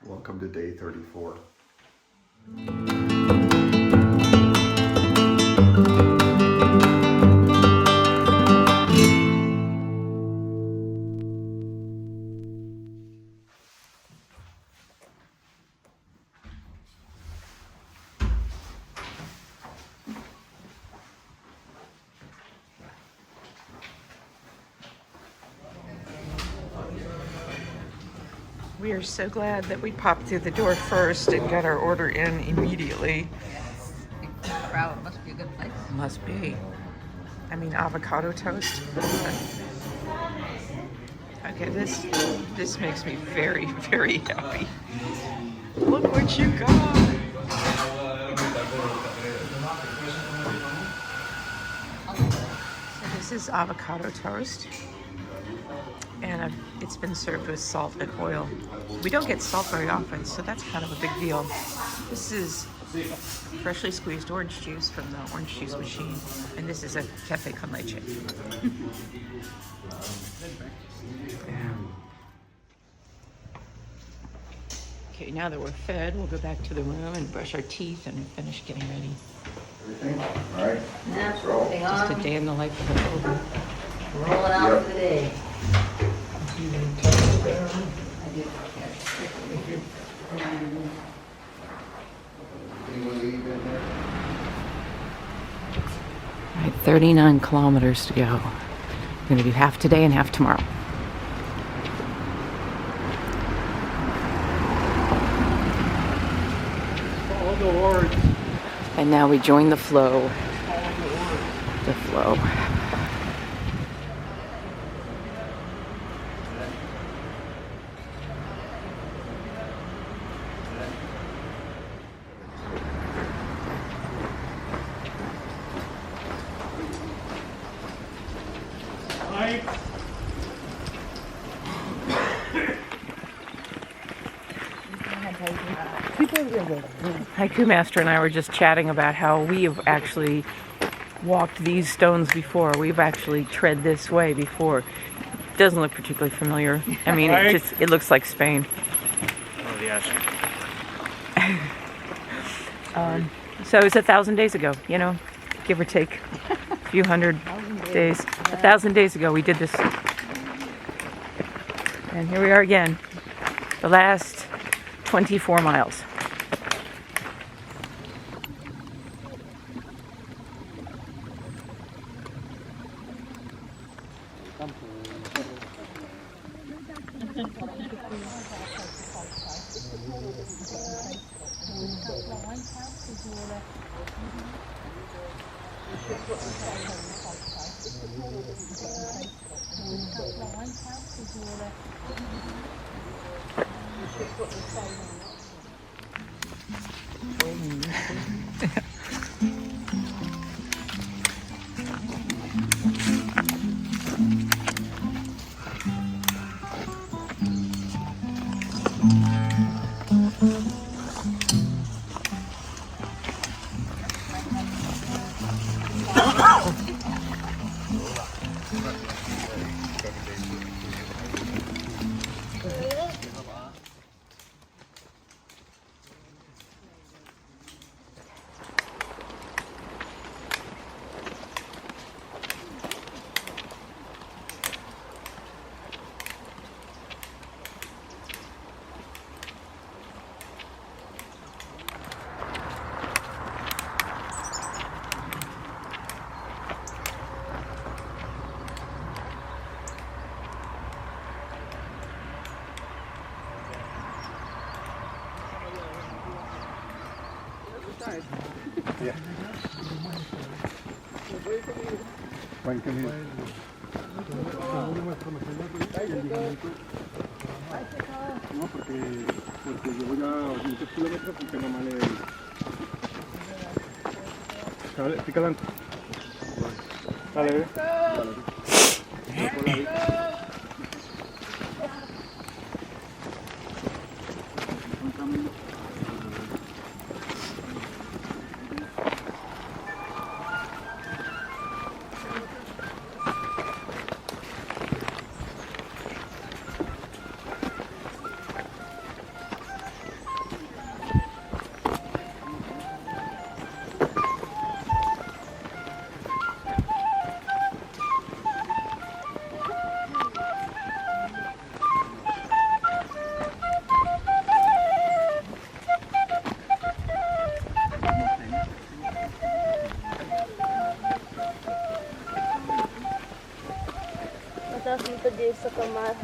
Welcome to day 34. We are so glad that we popped through the door first and got our order in immediately. Yes. Big crowd. Must be a good place. Must be. I mean, avocado toast. Okay, this makes me very, very happy. Look what you got. So this is avocado toast. And it's been served with salt and oil. We don't get salt very often, so that's kind of a big deal. This is freshly squeezed orange juice from the orange juice machine, and this is a cafe con leche. Okay, now that we're fed, we'll go back to the room and brush our teeth and finish getting ready. Everything? All right. That's Roll. rolling Just a on. day in the life of a pilgrim. Rolling out Yep. for the day. All right, 39 kilometers to go. We're going to do half today and half tomorrow. And now we join the flow. The flow. Haiku Master and I were just chatting about how we have actually walked these stones before. We've actually tread this way before. It doesn't look particularly familiar. I mean, it looks like Spain. Oh, yes. So it's 1,000 days ago, you know, give or take a few hundred days. 1,000 days ago we did this. And here we are again. The last 24 miles. Yeah. When can you? No, porque llevo ya muchos kilómetros porque no me le... Pica adelante. Dale, ve. Dale.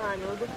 hányód.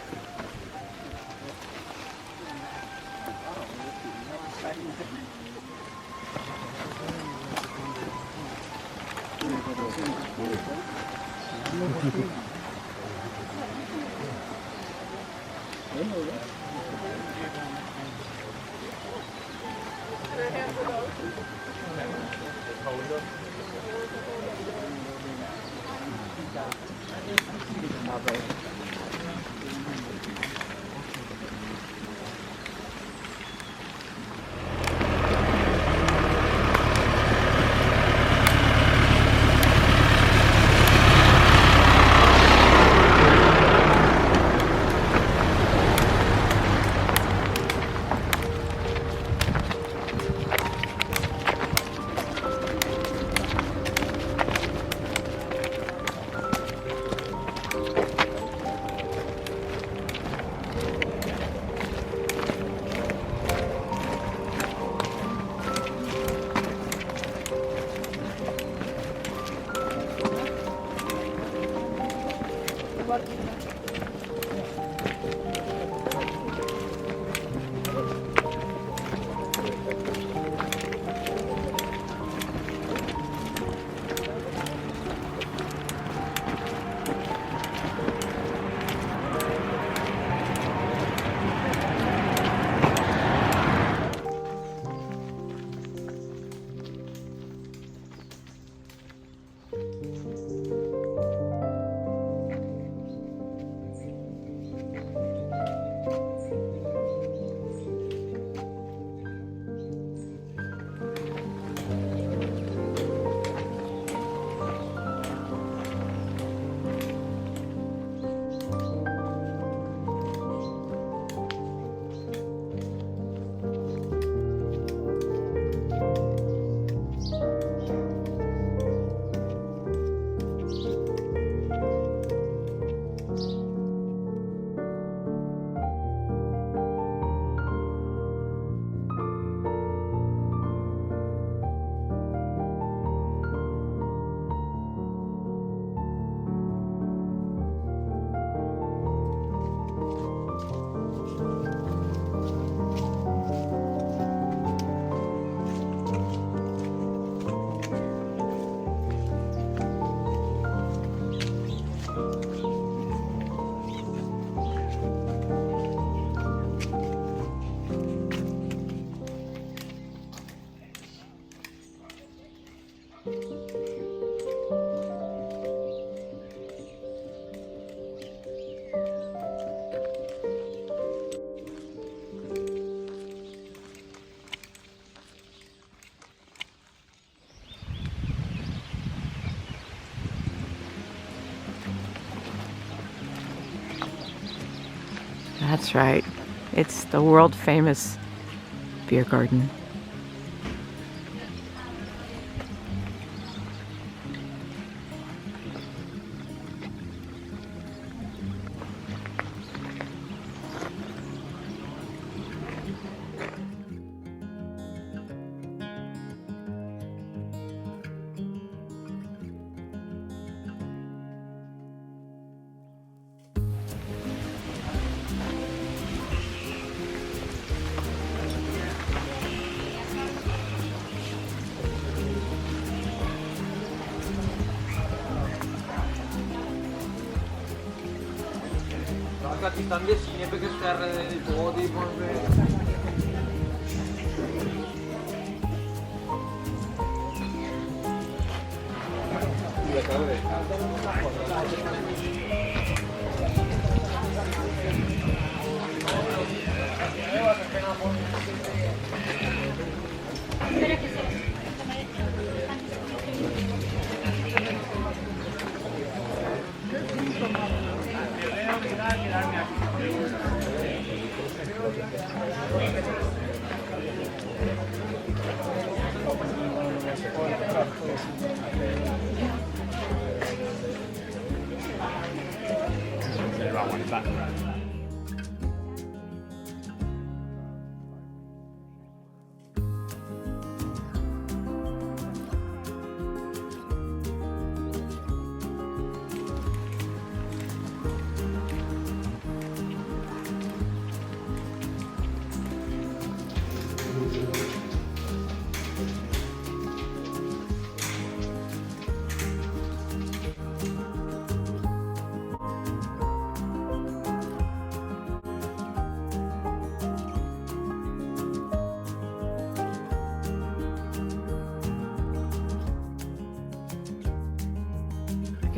That's right. It's the world famous beer garden. Capitán de cine perché sterre del podi,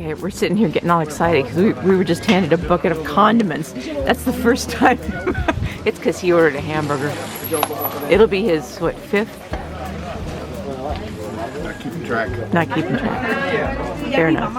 Okay, we're sitting here getting all excited because we were just handed a bucket of condiments. That's the first time. It's because he ordered a hamburger. It'll be his, what, 5th? Not keeping track. Not keeping track. Fair enough.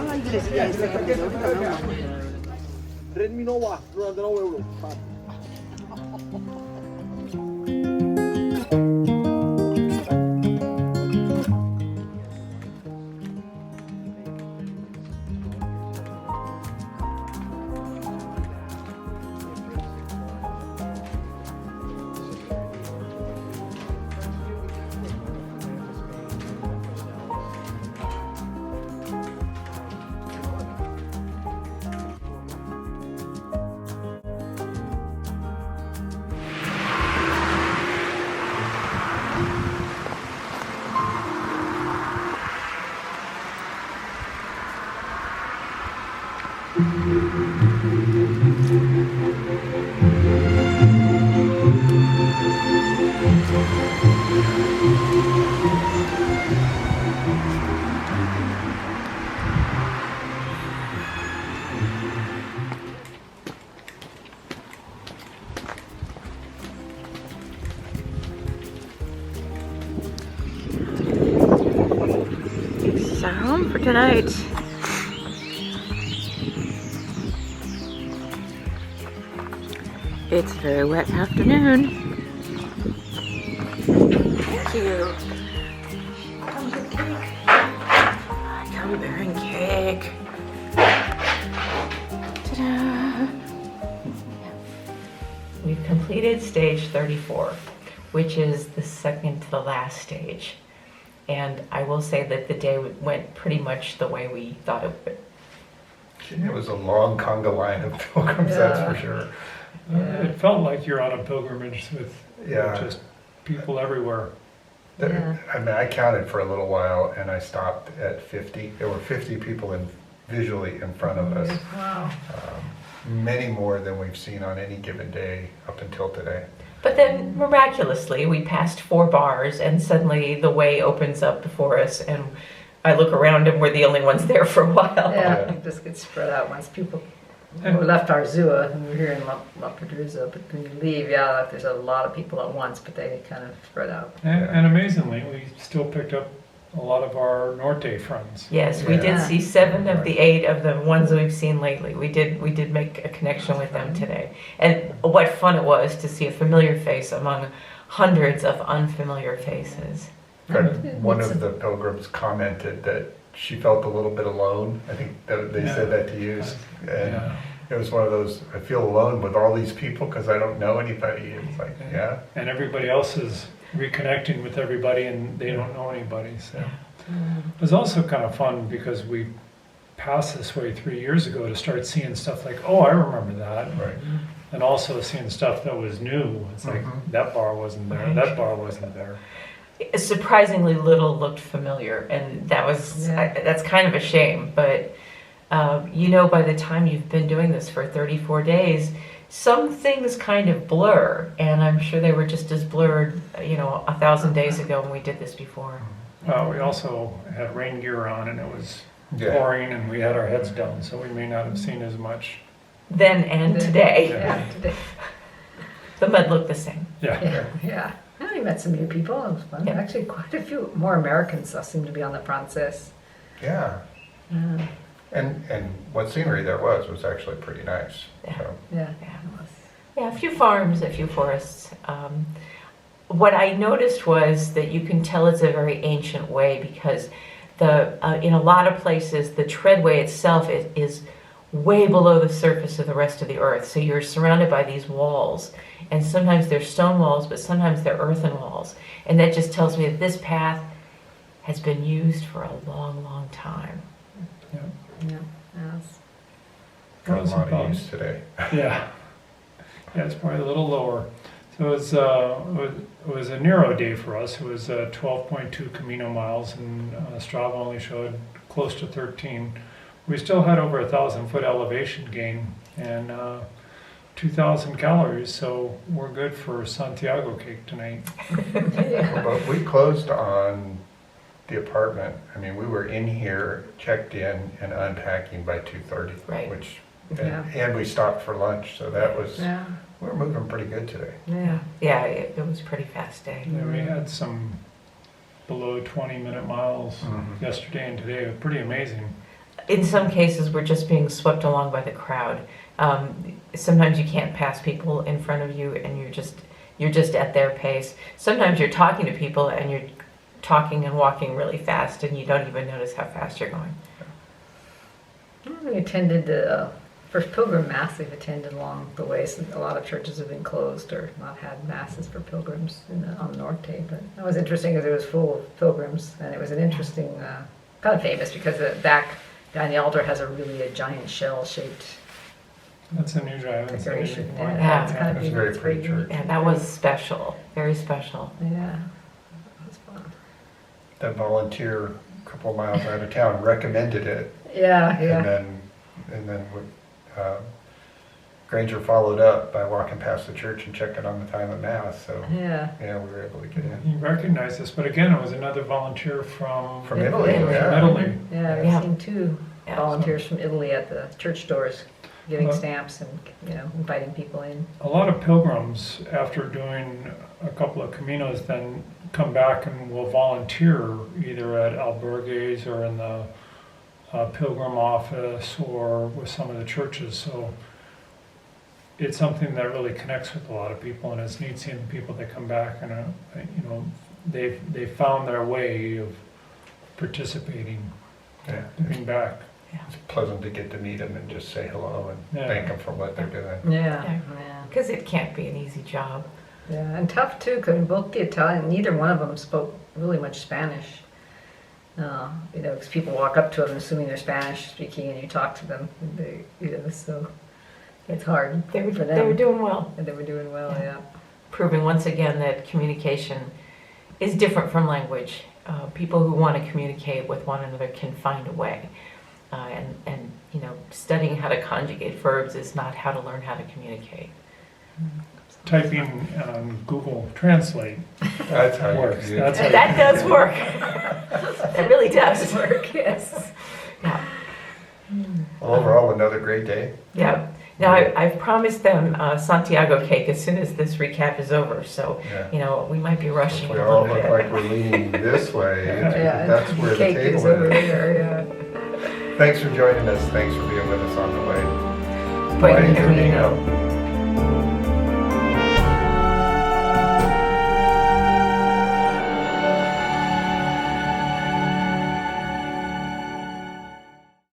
This is our home for tonight. It's a very wet afternoon. Thank you. Come bearing cake. Ta-da! We've completed stage 34, which is the second to the last stage. And I will say that the day went pretty much the way we thought it would. It was a long conga line of pilgrims, that's for sure. It felt like you're on a pilgrimage with just people everywhere. I mean, I counted for a little while and I stopped at 50. There were 50 people visually in front of us. Wow. Many more than we've seen on any given day up until today. But then miraculously, we passed 4 bars and suddenly the way opens up before us and I look around and we're the only ones there for a while. Yeah, it just gets spread out once people we left Arzua and we're here in La Pedrouzo, but when you leave, like there's a lot of people at once, but they kind of spread out. And amazingly, we still picked up a lot of our Norte friends. Yes, we did see 7 of the 8 of the ones we've seen lately. We did make a connection with them today. And what fun it was to see a familiar face among hundreds of unfamiliar faces. In fact, one of the pilgrims commented that she felt a little bit alone. I think that they said that to you. And it was one of those, I feel alone with all these people because I don't know anybody. It's like, And everybody else is reconnecting with everybody and they don't know anybody. So it was also kind of fun because we passed this way 3 years ago to start seeing stuff like, oh, I remember that. Right. And also seeing stuff that was new. It's like, that bar wasn't there, that bar wasn't there. Surprisingly little looked familiar, and that was that's kind of a shame. But by the time you've been doing this for 34 days, some things kind of blur, and I'm sure they were just as blurred, 1,000 days ago when we did this before. We also had rain gear on, and it was pouring, and we had our heads down, so we may not have seen as much. Then and today. Yeah, today. The mud looked the same. Yeah. We met some new people. It was fun. Yeah. Actually, quite a few more Americans seem to be on the Frances. Yeah. And what scenery there was actually pretty nice. Yeah. So. Yeah. Yeah, a few farms, a few forests. What I noticed was that you can tell it's a very ancient way because in a lot of places the treadway itself is way below the surface of the rest of the earth. So you're surrounded by these walls. And sometimes they're stone walls, but sometimes they're earthen walls. And that just tells me that this path has been used for a long, long time. Yeah. Got a lot of use today. Yeah, it's probably a little lower. So it was a narrow day for us. It was 12.2 Camino miles, and Strava only showed close to 13. We still had over 1,000-foot elevation gain and 2,000 calories, so we're good for Santiago cake tonight. But we closed on the apartment, I mean, we were in here, checked in and unpacking by 2:30. Right. Which, Yeah. and we stopped for lunch, so that was, Yeah. we were moving pretty good today. Yeah. Yeah, it was a pretty fast day. Yeah, we had some below 20-minute miles Mhm. yesterday and today. It was pretty amazing. In some cases, we're just being swept along by the crowd. Sometimes you can't pass people in front of you, and you're just at their pace. Sometimes you're talking to people, and you're talking and walking really fast, and you don't even notice how fast you're going. We attended the first pilgrim mass we've attended along the way. So a lot of churches have been closed or not had masses for pilgrims on the Norte. But that was interesting because it was full of pilgrims, and it was an interesting, kind of famous because the back behind the altar has a giant shell-shaped That's unusual. I haven't seen decoration. anything like Yeah, that. it's kind of It's neat. very It's pretty neat. church. Yeah, that was special. Very special. Yeah, it was fun. That volunteer a couple of miles out of town recommended it. Yeah, yeah. And then Granger followed up by walking past the church and checking on the time of mass, so, Yeah. yeah, we were able to get in. He recognized us, but again, it was another volunteer from From Italy, Italy. yeah. Italy. Yeah, we've Yeah. seen two Yeah. volunteers from Italy at the church doors giving Well- stamps and, inviting people in. A lot of pilgrims, after doing a couple of Caminos, then come back and will volunteer either at albergues or in the pilgrim office or with some of the churches. So it's something that really connects with a lot of people, and it's neat seeing the people that come back and they've found their way of participating, Yeah. giving back. It's pleasant to get to meet them and just say hello and Yeah. thank them for what they're doing. Yeah, Yeah. yeah. Because it can't be an easy job. Yeah, and tough too, because both the Italian, neither one of them spoke really much Spanish. 'Cause people walk up to them assuming they're Spanish speaking, and you talk to them, and so it's hard They were, for them. they were doing well. And they were doing well, Yeah. yeah. Proving once again that communication is different from language. People who want to communicate with one another can find a way. And studying how to conjugate verbs is not how to learn how to communicate. Typing on Google Translate That's how you works. do That's it. how That does work. It really does work, yes. Yeah. Well, overall, another great day. Yeah. Now, I've promised them Santiago cake as soon as this recap is over, so, Yeah. we might be rushing We a all little look bit. like we're leaning this way. Yeah, That's where the cake is table over is. there, yeah. Thanks for joining us. Thanks for being with us on the way. Buen Buen Camino. Camino.